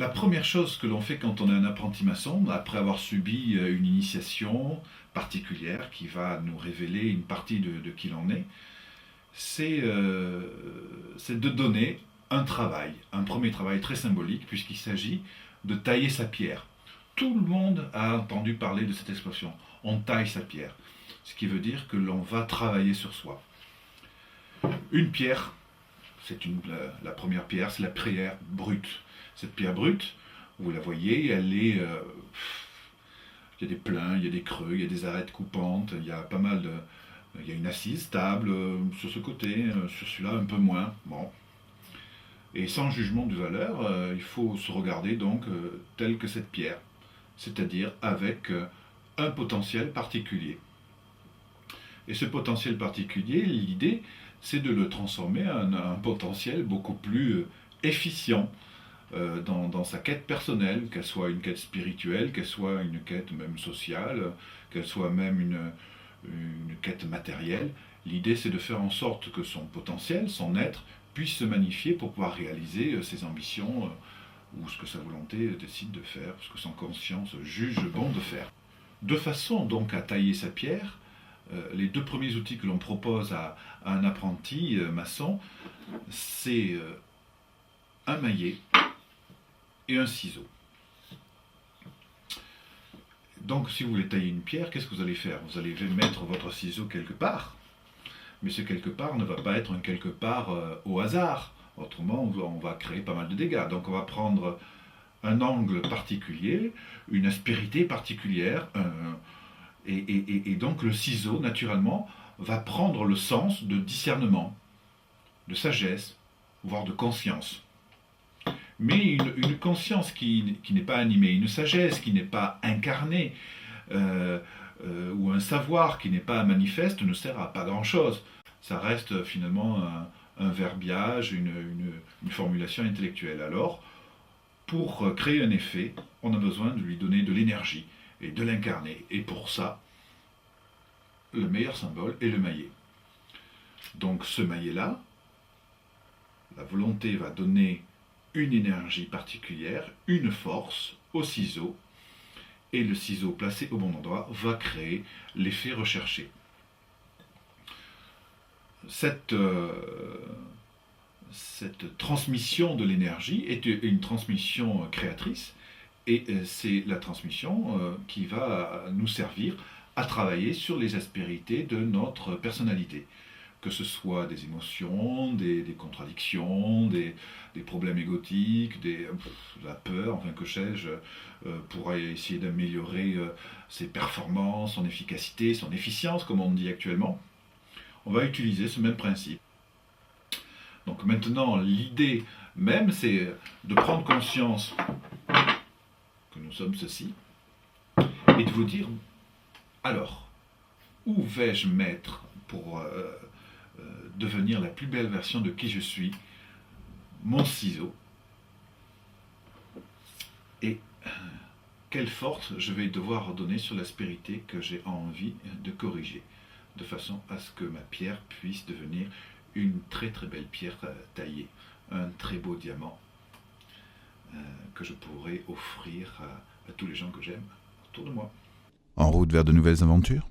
La première chose que l'on fait quand on est un apprenti maçon, après avoir subi une initiation particulière qui va nous révéler une partie de qui l'on est, c'est de donner un travail, un premier travail très symbolique, puisqu'il s'agit de tailler sa pierre. Tout le monde a entendu parler de cette expression, on taille sa pierre, ce qui veut dire que l'on va travailler sur soi. Une pierre, la première pierre, c'est la pierre brute. Cette pierre brute, vous la voyez, il y a des pleins, il y a des creux, il y a des arêtes coupantes, il y a il y a une assise stable sur ce côté, sur celui-là un peu moins. Bon. Et sans jugement de valeur, il faut se regarder donc tel que cette pierre, c'est-à-dire avec un potentiel particulier. Et ce potentiel particulier, l'idée, c'est de le transformer en un potentiel beaucoup plus efficient dans sa quête personnelle, qu'elle soit une quête spirituelle, qu'elle soit une quête même sociale, qu'elle soit même une quête matérielle. L'idée, c'est de faire en sorte que son potentiel, son être, puisse se magnifier pour pouvoir réaliser ses ambitions ou ce que sa volonté décide de faire, ce que son conscience juge bon de faire. De façon donc à tailler sa pierre, les deux premiers outils que l'on propose à un apprenti maçon, c'est un maillet et un ciseau. Donc si vous voulez tailler une pierre, qu'est-ce que vous allez faire? Vous allez mettre votre ciseau quelque part, mais ce quelque part ne va pas être un quelque part au hasard. Autrement, on va créer pas mal de dégâts. Donc on va prendre un angle particulier, une aspérité particulière, et donc le ciseau, naturellement, va prendre le sens de discernement, de sagesse, voire de conscience. Mais une conscience qui n'est pas animée, une sagesse qui n'est pas incarnée, ou un savoir qui n'est pas manifeste ne sert à pas grand-chose. Ça reste finalement un verbiage, une formulation intellectuelle. Alors, pour créer un effet, on a besoin de lui donner de l'énergie et de l'incarner. Et pour ça, le meilleur symbole est le maillet. Donc ce maillet-là, la volonté va donner une énergie particulière, une force au ciseau, et le ciseau placé au bon endroit va créer l'effet recherché. Cette transmission de l'énergie est une transmission créatrice, et c'est la transmission qui va nous servir à travailler sur les aspérités de notre personnalité. Que ce soit des émotions, des contradictions, des problèmes égotiques, la peur, enfin que sais-je, pour essayer d'améliorer ses performances, son efficacité, son efficience, comme on dit actuellement. On va utiliser ce même principe. Donc maintenant, l'idée même, c'est de prendre conscience que nous sommes ceci, et de vous dire, alors, où vais-je mettre pour devenir la plus belle version de qui je suis, mon ciseau, et quelle force je vais devoir donner sur l'aspérité que j'ai envie de corriger, de façon à ce que ma pierre puisse devenir une très très belle pierre taillée, un très beau diamant que je pourrai offrir à tous les gens que j'aime autour de moi. En route vers de nouvelles aventures?